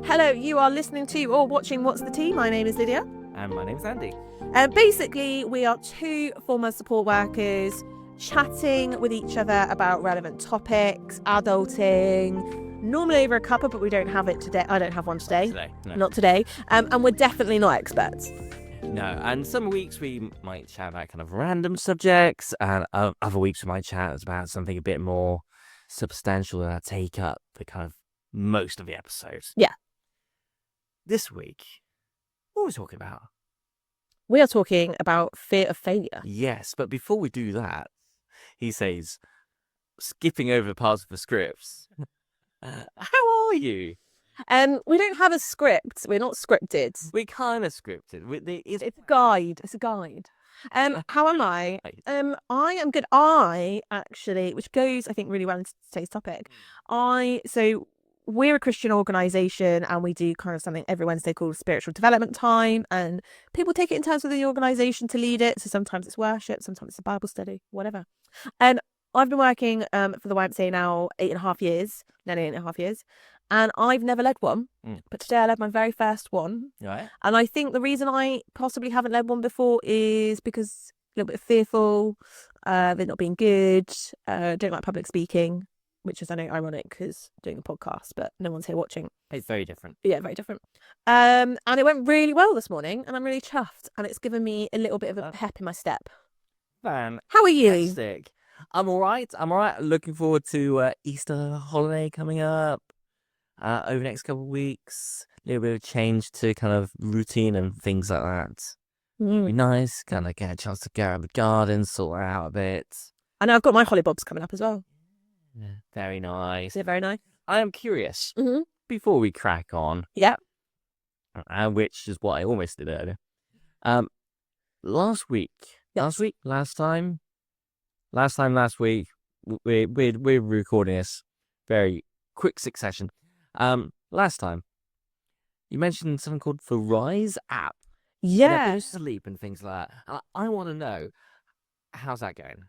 Hello, you are listening to or watching What's the Tea? My name is Lydia. And my name's Andy. Basically, we are two former support workers chatting with each other about relevant topics, adulting, normally over a cuppa, but we don't have it today. I don't have one today. Not today. And we're definitely not experts. No, and some weeks we might chat about kind of random subjects, and other weeks we might chat about something a bit more substantial that take up the kind of most of the episodes. Yeah. This week, what are we talking about? We are talking about fear of failure. Yes, but before we do that, he says, skipping over parts of the scripts. How are you? We don't have a script. We're not scripted. We're kind of scripted. It's a guide. It's a guide. How am I? I am good. I actually, which goes, I think, really well into today's topic. So we're a Christian organisation and we do kind of something every Wednesday called spiritual development time, and people take it in terms of the organisation to lead it. So sometimes it's worship, sometimes it's a Bible study, whatever. And I've been working for the YMCA now 8.5 years, nearly 8.5 years, and I've never led one. But today I led my very first one. Right. And I think the reason I possibly haven't led one before is because a little bit fearful, they're not being good, don't like public speaking, which is, I know, ironic because doing a podcast, but no one's here watching. It's very different. Yeah, very different. And it went really well this morning, and I'm really chuffed, and it's given me a little bit of a pep in my step. Man, how are you? Fantastic. I'm all right. Looking forward to Easter holiday coming up over the next couple of weeks. A little bit of change to kind of routine and things like that. Be nice. Kind of get a chance to go out the garden, sort it out a bit. I know I've got my holly bobs coming up as well. Yeah, very nice. Is it very nice? I am curious, before we crack on. Yeah. Which is what I almost did earlier. Last week, last week, last week, we're recording this very quick succession. Last time, you mentioned something called the Rise app. Yeah. Sleep and things like that. I want to know, how's that going?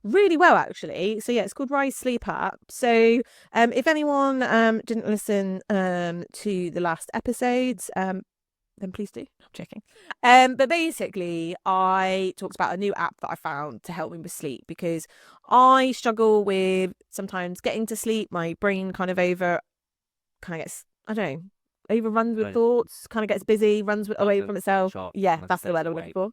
Really well, actually. So yeah, it's called Rise Sleep App. So if anyone didn't listen to the last episodes, then please do. I'm checking. But basically, I talked about a new app that I found to help me with sleep, because I struggle with sometimes getting to sleep. My brain kind of gets, I don't know, overruns with thoughts, kind of gets busy, runs away from itself. Yeah, that's the word I'm looking for.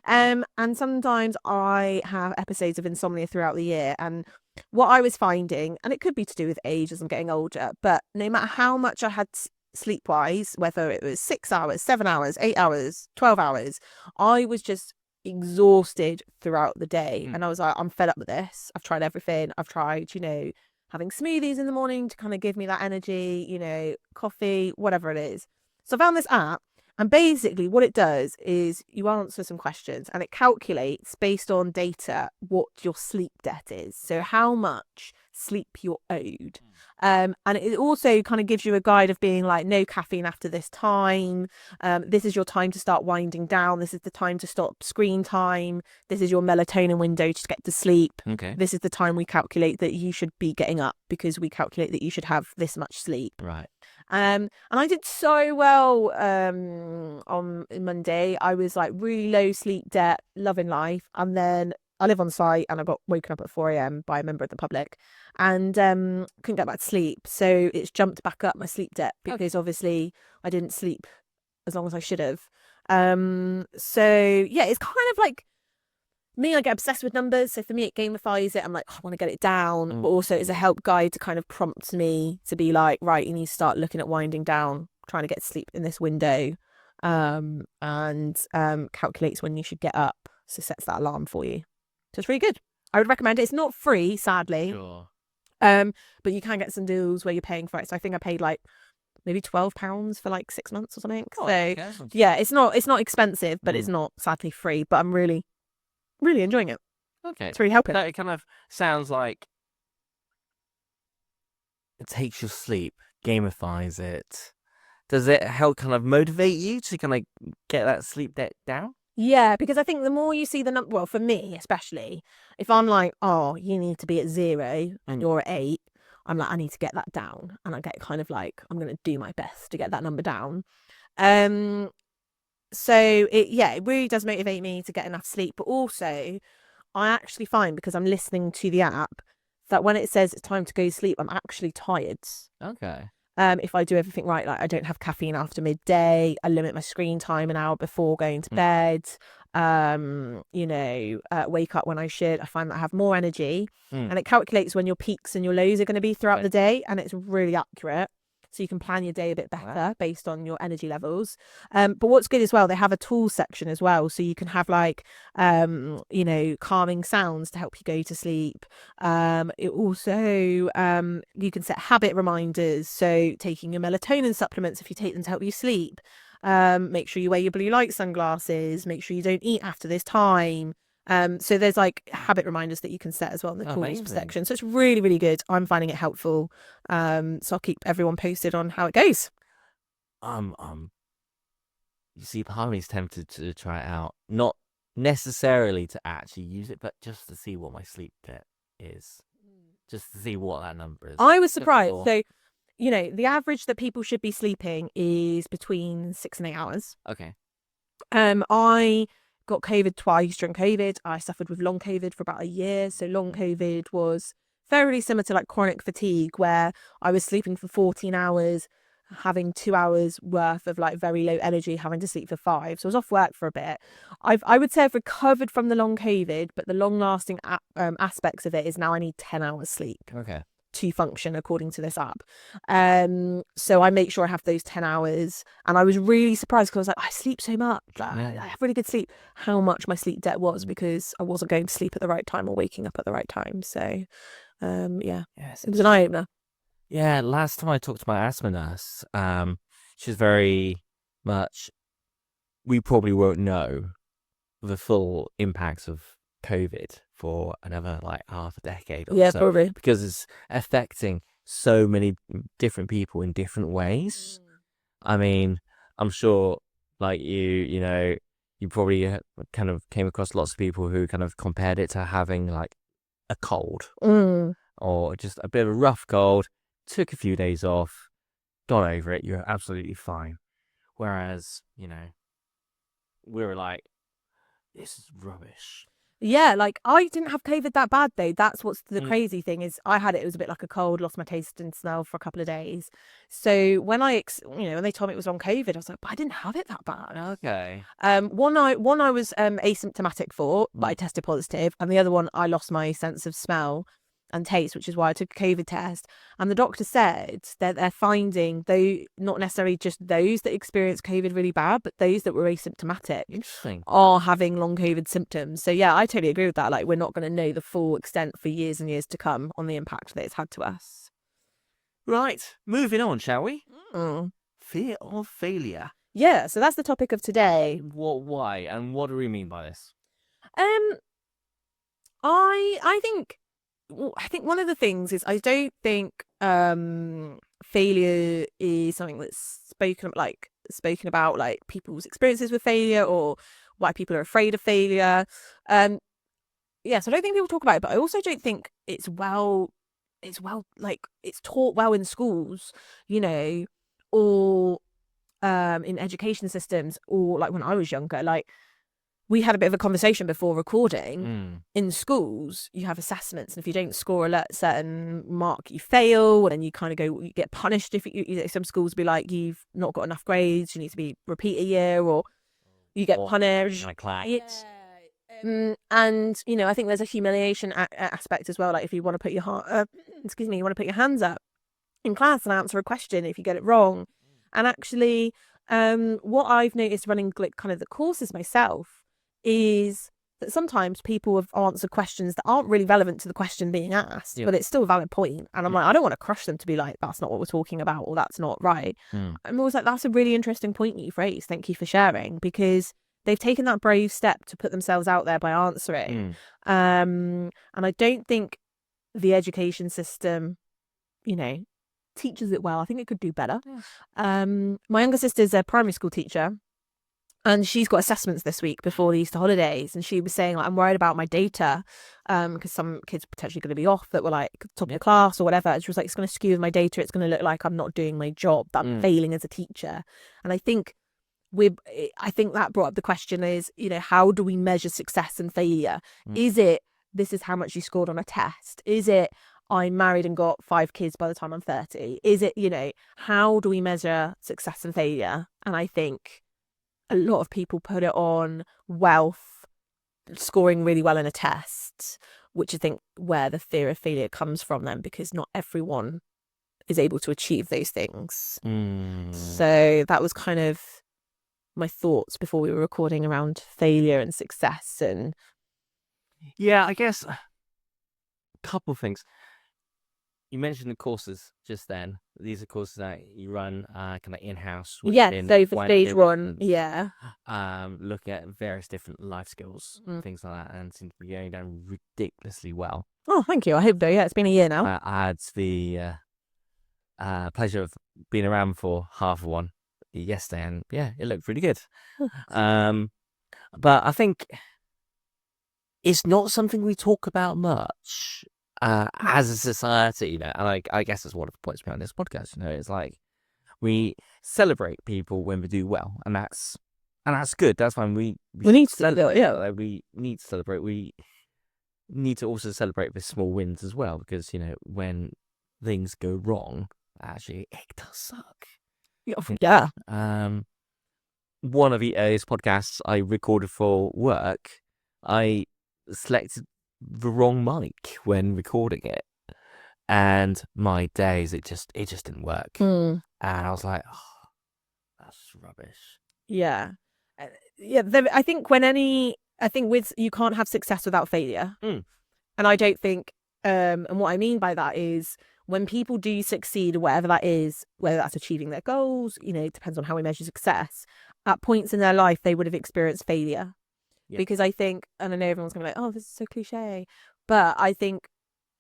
And sometimes I have episodes of insomnia throughout the year, and what I was finding, and it could be to do with age as I'm getting older, but no matter how much I had sleep-wise, whether it was 6 hours, 7 hours, 8 hours, 12 hours, I was just exhausted throughout the day. And I was like, I'm fed up with this. I've tried everything. I've tried, having smoothies in the morning to kind of give me that energy, coffee, whatever it is. So I found this app, and basically what it does is you answer some questions and it calculates based on data what your sleep debt is. So how much sleep you're owed. And it also kind of gives you a guide of being like, no caffeine after this time. This is your time to start winding down. This is the time to stop screen time. This is your melatonin window to get to sleep. Okay. This is the time we calculate that you should be getting up, because we calculate that you should have this much sleep. Right. And I did so well on Monday. I was like really low sleep debt, loving life. And then I live on site and I got woken up at 4 a.m. by a member of the public and couldn't get back to sleep. So it's jumped back up my sleep debt, because obviously I didn't sleep as long as I should have. So yeah, it's kind of like me, I get obsessed with numbers. So for me, it gamifies it. I'm like, I want to get it down. But also it's a help guide to kind of prompt me to be like, right, you need to start looking at winding down, trying to get to sleep in this window, and calculates when you should get up. So sets that alarm for you. So it's really good. I would recommend it. It's not free, sadly. Sure. But you can get some deals where you're paying for it. So I think I paid like maybe £12 for like 6 months or something. Yeah, it's not expensive, but it's not sadly free. But I'm really enjoying it. Okay. It's really helping. So it kind of sounds like it takes your sleep, gamifies it. Does it help kind of motivate you to kind of get that sleep debt down? Yeah, because I think the more you see the number, well, for me especially, if I'm like, oh, you need to be at 0 and you're at 8, I'm like, I need to get that down, and I get kind of like, I'm going to do my best to get that number down. So it really does motivate me to get enough sleep, but also I actually find, because I'm listening to the app, that when it says it's time to go to sleep, I'm actually tired. Okay. If I do everything right, like I don't have caffeine after midday, I limit my screen time an hour before going to bed, wake up when I should, I find that I have more energy, and it calculates when your peaks and your lows are going to be throughout the day, and it's really accurate. So you can plan your day a bit better based on your energy levels. But what's good as well, they have a tools section as well. So you can have like, calming sounds to help you go to sleep. It also, you can set habit reminders. So taking your melatonin supplements, if you take them to help you sleep. Make sure you wear your blue light sunglasses. Make sure you don't eat after this time. So there's like habit reminders that you can set as well in the tools section. So it's really, really good. I'm finding it helpful. So I'll keep everyone posted on how it goes. You see, part of me is tempted to try it out. Not necessarily to actually use it, but just to see what my sleep debt is. Just to see what that number is. I was surprised. So, the average that people should be sleeping is between 6 and 8 hours. Okay. I got COVID twice during COVID. I suffered with long COVID for about a year. So long COVID was fairly similar to like chronic fatigue, where I was sleeping for 14 hours, having 2 hours worth of like very low energy, having to sleep for 5. So I was off work for a bit. I would say I've recovered from the long COVID, but the long lasting aspects of it is now I need 10 hours sleep. Okay. To function according to this app. So I make sure I have those 10 hours, and I was really surprised because I was like, I sleep so much, I have really good sleep, how much my sleep debt was, because I wasn't going to sleep at the right time or waking up at the right time. So it was an eye-opener. Yeah, last time I talked to my asthma nurse, she was very much, we probably won't know the full impacts of COVID for another like half a decade or so. Probably. Because it's affecting so many different people in different ways. I mean, I'm sure like you probably kind of came across lots of people who kind of compared it to having like a cold or just a bit of a rough cold, took a few days off, got over it, you're absolutely fine. Whereas, we were like, this is rubbish. Yeah, like I didn't have COVID that bad though. That's what's the crazy thing is I had it. It was a bit like a cold, lost my taste and smell for a couple of days. So when when they told me it was long COVID, I was like, but I didn't have it that bad. Okay. One I was asymptomatic for, but I tested positive, and the other one I lost my sense of smell and taste, which is why I took a COVID test. And the doctor said that they're finding, though not necessarily just those that experience COVID really bad, but those that were asymptomatic are having long COVID symptoms. So yeah, I totally agree with that. Like, we're not going to know the full extent for years and years to come on the impact that it's had to us. Right, moving on, shall we? Fear of failure. Yeah, so that's the topic of today. Why, and what do we mean by this? I think one of the things is I don't think failure is something that's spoken about like people's experiences with failure or why people are afraid of failure. So I don't think people talk about it, but I also don't think it's like it's taught well in schools, or in education systems, or like when I was younger, like we had a bit of a conversation before recording. In schools, you have assessments, and if you don't score a certain mark, you fail, and then you kind of you get punished. If some schools be like, you've not got enough grades, you need to repeat a year, or you get punished. And I think there's a humiliation aspect as well. Like if you want to put your you want to put your hands up in class and answer a question if you get it wrong. And actually, what I've noticed running kind of the courses myself is that sometimes people have answered questions that aren't really relevant to the question being asked, but it's still a valid point. And I'm like, I don't want to crush them to be like, that's not what we're talking about, or that's not right. I'm always like, that's a really interesting point that you've raised. Thank you for sharing, because they've taken that brave step to put themselves out there by answering. And I don't think the education system, teaches it well. I think it could do better. My younger sister's a primary school teacher. And she's got assessments this week before the Easter holidays, and she was saying, like, I'm worried about my data, because some kids are potentially going to be off that were like top of the class or whatever. And she was like, it's going to skew my data. It's going to look like I'm not doing my job, that I'm failing as a teacher. And I think that brought up the question is, how do we measure success and failure? Is it, this is how much you scored on a test? Is it, I'm married and got 5 kids by the time I'm 30? Is it, how do we measure success and failure? And I think a lot of people put it on wealth, scoring really well in a test, which I think where the fear of failure comes from then, because not everyone is able to achieve those things. So that was kind of my thoughts before we were recording around failure and success. And yeah, I guess a couple of things. You mentioned the courses just then. These are courses that you run kind of in-house. So for stage 1, look at various different life skills, things like that, and seem to be going down ridiculously well. Oh, thank you. I hope so. Yeah, it's been a year now. I had the pleasure of being around for half of one yesterday, and yeah, it looked really good. But I think it's not something we talk about much as a society, and I guess that's one of the points behind this podcast. It's like we celebrate people when we do well, and that's good. That's fine. We need to celebrate. Yeah, we need to celebrate. We need to also celebrate the small wins as well, because when things go wrong, actually it does suck. Yeah. One of the earliest podcasts I recorded for work, I selected the wrong mic when recording it, and my days it just didn't work, and I was like, oh, that's rubbish. Yeah. I think with you can't have success without failure, and I don't think and what I mean by that is when people do succeed, whatever that is, whether that's achieving their goals, it depends on how we measure success, at points in their life they would have experienced failure. Because I think, and I know everyone's going to be like, oh, this is so cliche, but I think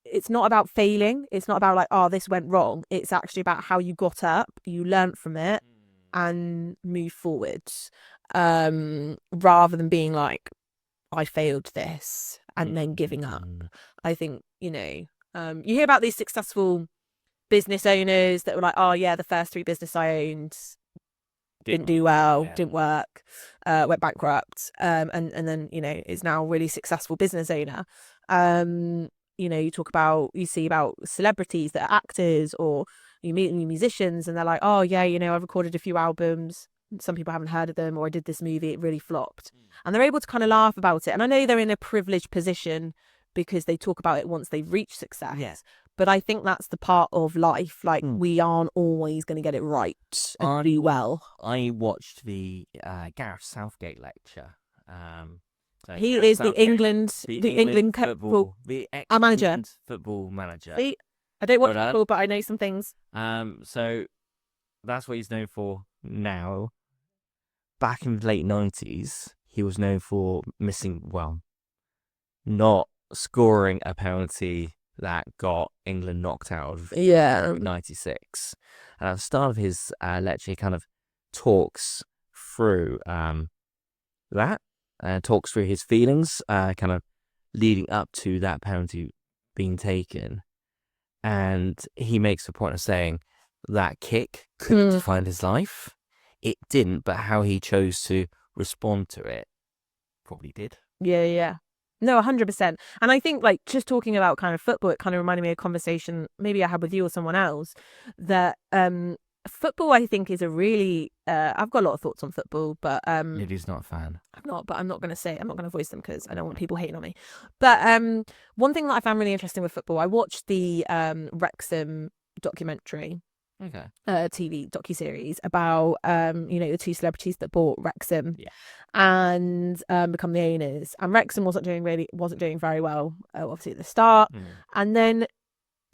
it's not about failing. It's not about like, oh, this went wrong. It's actually about how you got up, you learnt from it, and move forward, rather than being like, I failed this and then giving up. I think, you hear about these successful business owners that were like, oh yeah, the first 3 business I owned didn't do well, didn't work, went bankrupt, and then is now a really successful business owner. You see about celebrities that are actors, or you meet musicians and they're like, oh yeah, I've recorded a few albums, some people haven't heard of them, or I did this movie, it really flopped, and they're able to kind of laugh about it. And I know they're in a privileged position because they talk about it once they've reached success. But I think that's the part of life. Like, we aren't always going to get it right and do well. I watched the Gareth Southgate lecture. He is the England football manager. Football manager. I don't watch football, but I know some things. So that's what he's known for now. Back in the late 90s, he was known for not scoring a penalty that got England knocked out of 96. And at the start of his lecture, he kind of talks through that, talks through his feelings, kind of leading up to that penalty being taken. And he makes the point of saying that kick could define his life. It didn't, but how he chose to respond to it probably did. Yeah. No, 100%. And I think, like, just talking about kind of football, it kind of reminded me of a conversation maybe I had with you or someone else, that football, I think, is a really I've got a lot of thoughts on football, but Lydia's not a fan. I'm not going to voice them because I don't want people hating on me. But one thing that I found really interesting with football, I watched the Wrexham documentary. TV docuseries about the 2 celebrities that bought Wrexham and become the owners. And Wrexham wasn't doing very well, obviously at the start. And then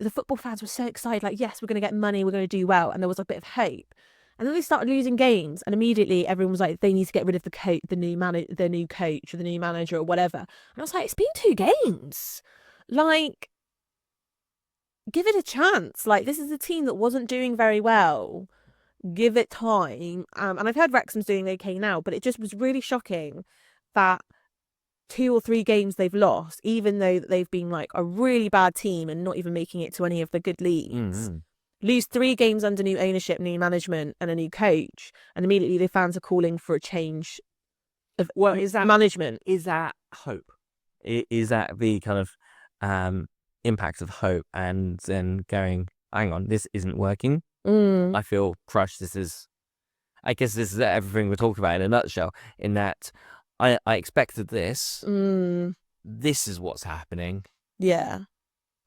the football fans were so excited, like, yes, we're going to get money, we're going to do well, and there was a bit of hope. And then they started losing games, and immediately everyone was like, they need to get rid of the new coach or the new manager or whatever. And I was like, it's been 2 games, like, give it a chance. Like, this is a team that wasn't doing very well. give it time. And I've heard Wrexham's doing okay now, but it just was really shocking that 2 or 3 games they've lost, even though they've been like a really bad team and not even making it to any of the good leagues. Lose 3 games under new ownership, new management, and a new coach, and immediately the fans are calling for a change of management. Is that hope? Is that the kind of impact of hope, and then going, hang on, this isn't working? I feel crushed. I guess this is everything we're talking about in a nutshell, in that I expected this. This is what's happening. Yeah.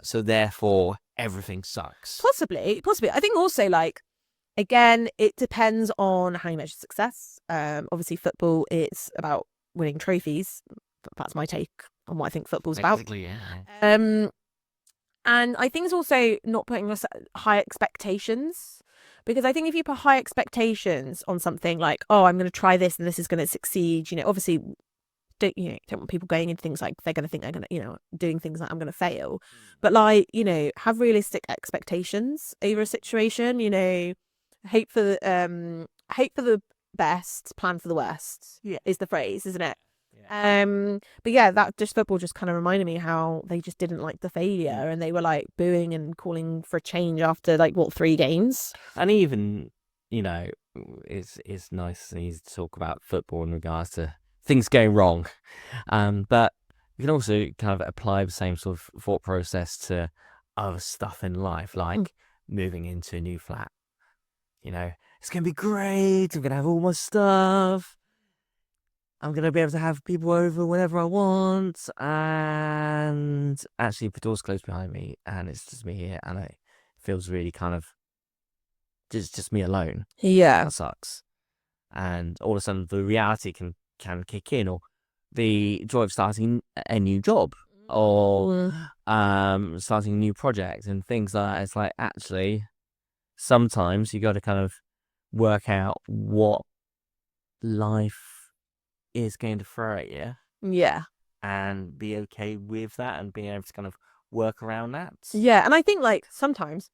So therefore, everything sucks. Possibly. I think also, like, again, it depends on how you measure success. Obviously, football, it's about winning trophies. That's my take on what I think football's about. Yeah. And I think it's also not putting high expectations, because I think if you put high expectations on something like, oh, I'm going to try this and this is going to succeed, obviously don't want people going into things like they're going to think they're going to, doing things like I'm going to fail. But like, have realistic expectations over a situation, hope for the best, plan for the worst is the phrase, isn't it? But yeah, that just football just kind of reminded me how they just didn't like the failure, and they were like booing and calling for a change after 3 games. And even, it's nice and easy to talk about football in regards to things going wrong, but you can also kind of apply the same sort of thought process to other stuff in life, like moving into a new flat. It's gonna be great. I'm gonna have all my stuff. I'm going to be able to have people over whenever I want, and actually the door's closed behind me and it's just me here, and it feels really kind of just me alone. Yeah. That sucks. And all of a sudden the reality can kick in, or the joy of starting a new job, or starting a new project and things like that. It's like, actually, sometimes you got to kind of work out what life is going to throw at you. Yeah. And be okay with that and being able to kind of work around that. Yeah. And I think sometimes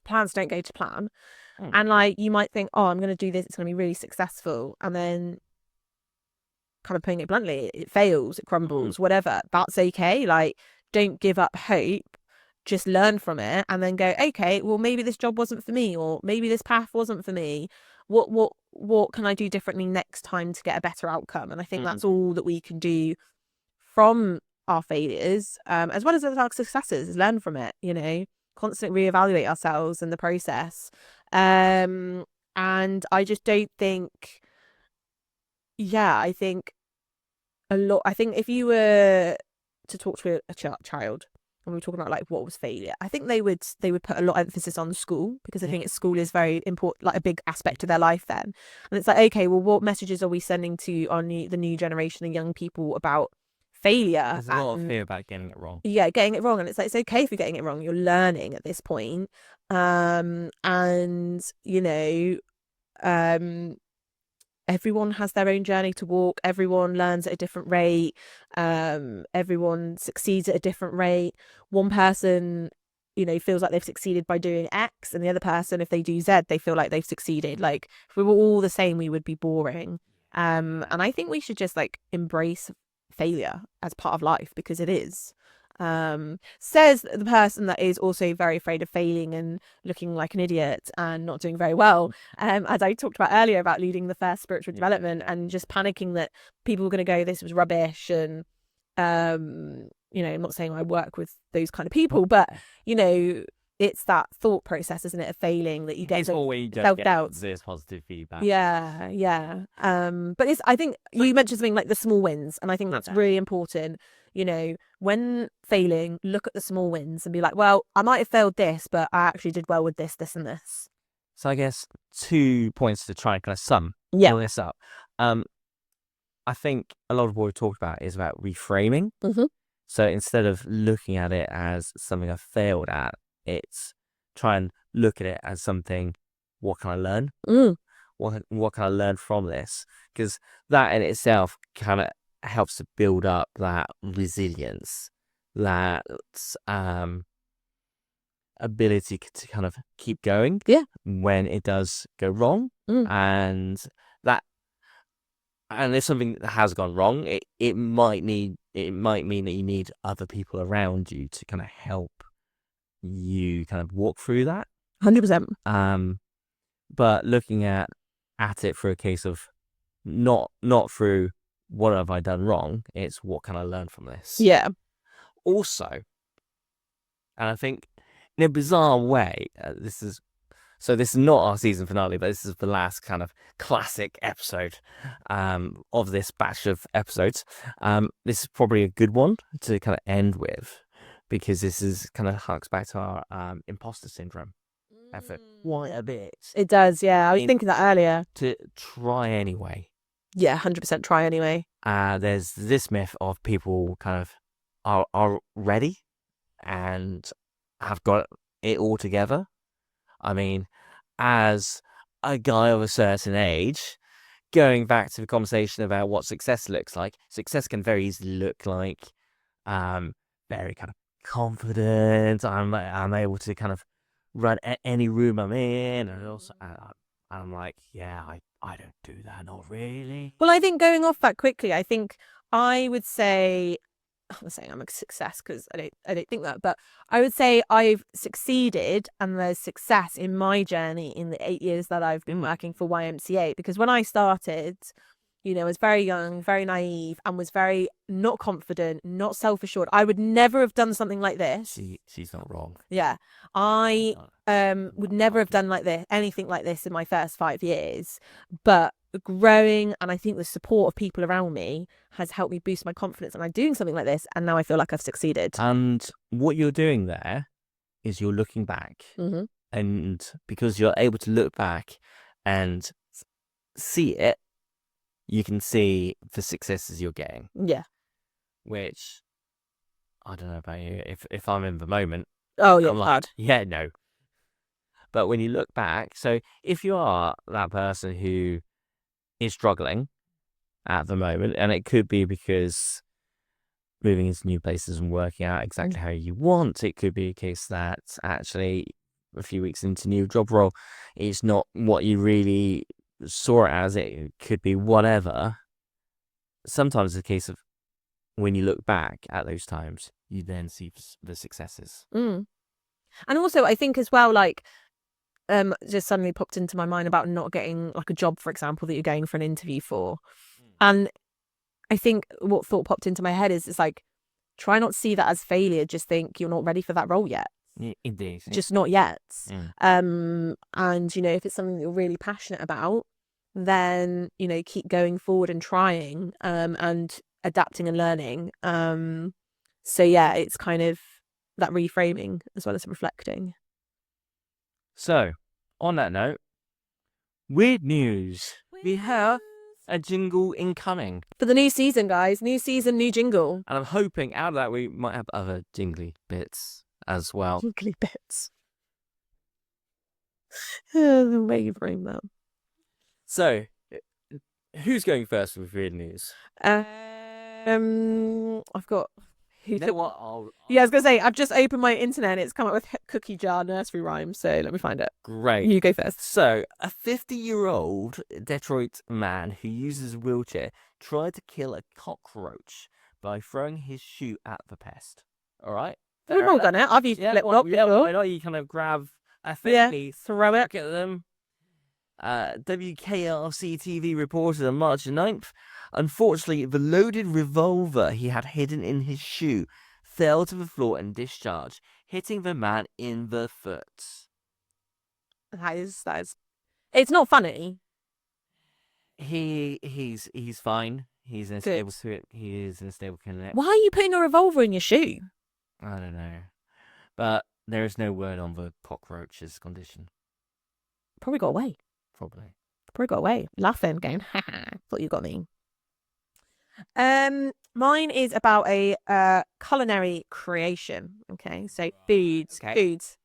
plans don't go to plan. And you might think, oh, I'm going to do this, it's going to be really successful. And then, kind of putting it bluntly, it fails, it crumbles, whatever. That's okay. Don't give up hope. Just learn from it and then go, okay, well, maybe this job wasn't for me, or maybe this path wasn't for me. What can I do differently next time to get a better outcome? And I think that's all that we can do from our failures, as well as our successes, is learn from it, constantly reevaluate ourselves in the process. And I just don't think, I think if you were to talk to a child, and we were talking about what was failure, I think they would put a lot of emphasis on school, because I think school is very important, a big aspect of their life then. And it's okay, well, what messages are we sending to the new generation of young people about failure? There's a lot of fear about getting it wrong. Yeah, getting it wrong. And it's it's okay if you're getting it wrong, you're learning at this point. Everyone has their own journey to walk. Everyone learns at a different rate. Everyone succeeds at a different rate. One person, feels like they've succeeded by doing X, and the other person, if they do Z, they feel like they've succeeded. If we were all the same, we would be boring. And I think we should just embrace failure as part of life, because it is. Says the person that is also very afraid of failing and looking like an idiot and not doing very well. As I talked about earlier about leading the first spiritual development, and just panicking that people were going to go, this was rubbish. And, I'm not saying I work with those kind of people, but, it's that thought process, isn't it, of failing, that you get self-doubt. There's positive feedback. Yeah. But I think you mentioned something like the small wins, and I think that's really important. When failing, look at the small wins and be like, well, I might have failed this, but I actually did well with this, this, and this. So I guess 2 points to try and kind of sum all this up. I think a lot of what we talked about is about reframing. So instead of looking at it as something I failed at, it's try and look at it as something, what can I learn? What can I learn from this? Because that in itself kind of helps to build up that resilience, that ability to kind of keep going Yeah. when it does go wrong. And there's something that has gone wrong. It might mean that you need other people around you to kind of help you kind of walk through that. 100%. But looking at it for a case of not through what have I done wrong, it's what can I learn from this. Yeah. Also, and I think in a bizarre way, this is not our season finale, but this is the last kind of classic episode of this batch of episodes. This is probably a good one to kind of end with, because this is kind of harks back to our imposter syndrome effort quite a bit. It does, yeah. I was thinking that earlier. To try anyway. Yeah, 100% try anyway. There's this myth of people kind of are ready and have got it all together. I mean, as a guy of a certain age, going back to the conversation about what success looks like, success can very easily look like very kind of confident. I'm able to kind of run any room I'm in, and also I'm like, yeah, I don't do that, not really. Well, I think going off that quickly, I think I would say, I'm not saying I'm a success because I don't think that, but I would say I've succeeded and there's success in my journey in the 8 years that I've been working for YMCA. Because when I started, you know, I was very young, very naive, and was very not confident, not self-assured. I would never have done something like this. She's not wrong. Yeah. I would never have done anything like this in my first 5 years. But growing, and I think the support of people around me has helped me boost my confidence, and I'm doing something like this, and now I feel like I've succeeded. And what you're doing there is you're looking back, and because you're able to look back and see it, you can see the successes you're getting. Yeah. Which, I don't know about you, if I'm in the moment, oh yeah, I'm like, hard. Yeah, no. But when you look back, so if you are that person who is struggling at the moment, and it could be because moving into new places and working out exactly how you want, it could be a case that actually a few weeks into new job role is not what you really saw it as. It could be whatever. Sometimes it's a case of when you look back at those times, you then see the successes. And also I think as well, like, just suddenly popped into my mind about not getting like a job, for example, that you're going for an interview for. And I think what thought popped into my head is, it's like, try not to see that as failure. Just think you're not ready for that role yet. Indeed. Just not yet. And, you know, if it's something that you're really passionate about, then, you know, keep going forward and trying, and adapting and learning. So yeah, it's kind of that reframing as well as reflecting. So, on that note, weird news. We have a jingle incoming. For the new season, guys. New season, new jingle. And I'm hoping out of that we might have other jingly bits as well. Jingly bits. The way you frame that. So, who's going first with weird news? I've got... You know what? Yeah, I was going to say, I've just opened my internet and it's come up with cookie jar nursery rhyme, so let me find it. Great. You go first. So, a 50-year-old Detroit man who uses a wheelchair tried to kill a cockroach by throwing his shoe at the pest. All right? We've all done it. I've used flip one up. Why not you kind of grab a 50, throw it, look at them. WKRC TV reported on March 9th, unfortunately, the loaded revolver he had hidden in his shoe fell to the floor and discharged, hitting the man in the foot. That is. It's not funny. He's fine. He's in a stable suit. He is in a stable connect. Why are you putting a revolver in your shoe? I don't know, but there is no word on the cockroach's condition. Probably got away. Probably got away. Laughing, going, haha, thought you got me. Mine is about a culinary creation. Okay, so foods.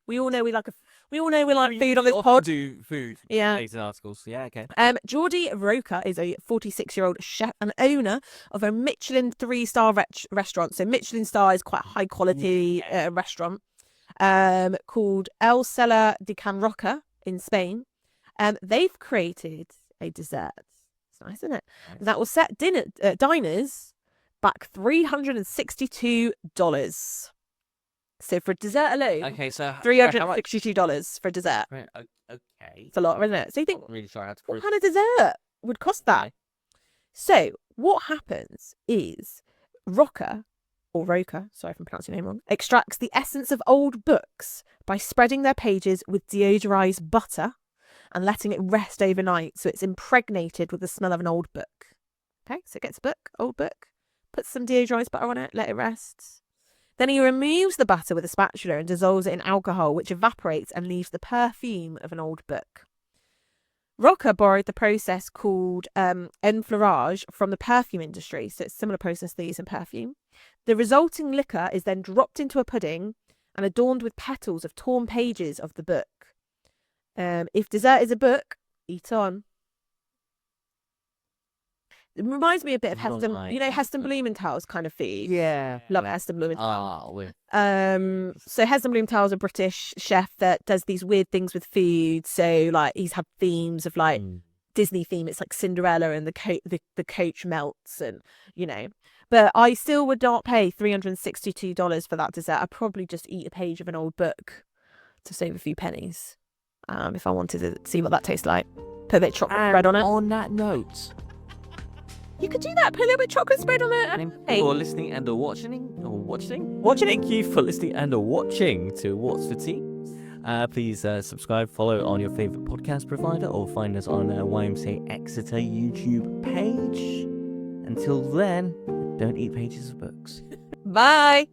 We all know we like food on this pod. Do food. Yeah. Articles. Yeah. Okay. Geordie Roker is a 46-year-old chef and owner of a Michelin 3-star restaurant. So Michelin-star is quite a high quality restaurant. called El Celler de Can Roca in Spain. They've created a dessert. It's nice, isn't it? Nice. That will set diners back $362. So for a dessert alone, Okay, so $362 for a dessert. Right, okay. It's a lot, isn't it? So you think, I'm really sorry I had to what kind of dessert would cost that? Okay. So what happens is Roca, sorry if I'm pronouncing your name wrong, extracts the essence of old books by spreading their pages with deodorized butter and letting it rest overnight so it's impregnated with the smell of an old book. Okay, so it gets a book, old book, puts some deodorized butter on it, let it rest. Then he removes the butter with a spatula and dissolves it in alcohol, which evaporates and leaves the perfume of an old book. Roca borrowed the process called enfleurage from the perfume industry, so it's a similar process they use in perfume. The resulting liquor is then dropped into a pudding and adorned with petals of torn pages of the book. If dessert is a book, eat on. It reminds me a bit of Heston, Heston Blumenthal's kind of food. Yeah. Love Heston Blumenthal. Oh, So Heston Blumenthal's a British chef that does these weird things with food. So like he's had themes of like Disney theme. It's like Cinderella and the coach melts and But I still would not pay $362 for that dessert. I'd probably just eat a page of an old book to save a few pennies. If I wanted to see what that tastes like. Put a bit of chocolate spread on it. On that note, you could do that. Put a little bit of chocolate spread on it. thank you for listening and watching. Thank you for listening and watching to What's for Tea. Please subscribe, follow on your favourite podcast provider, or find us on YMCA Exeter YouTube page. Until then, don't eat pages of books. Bye.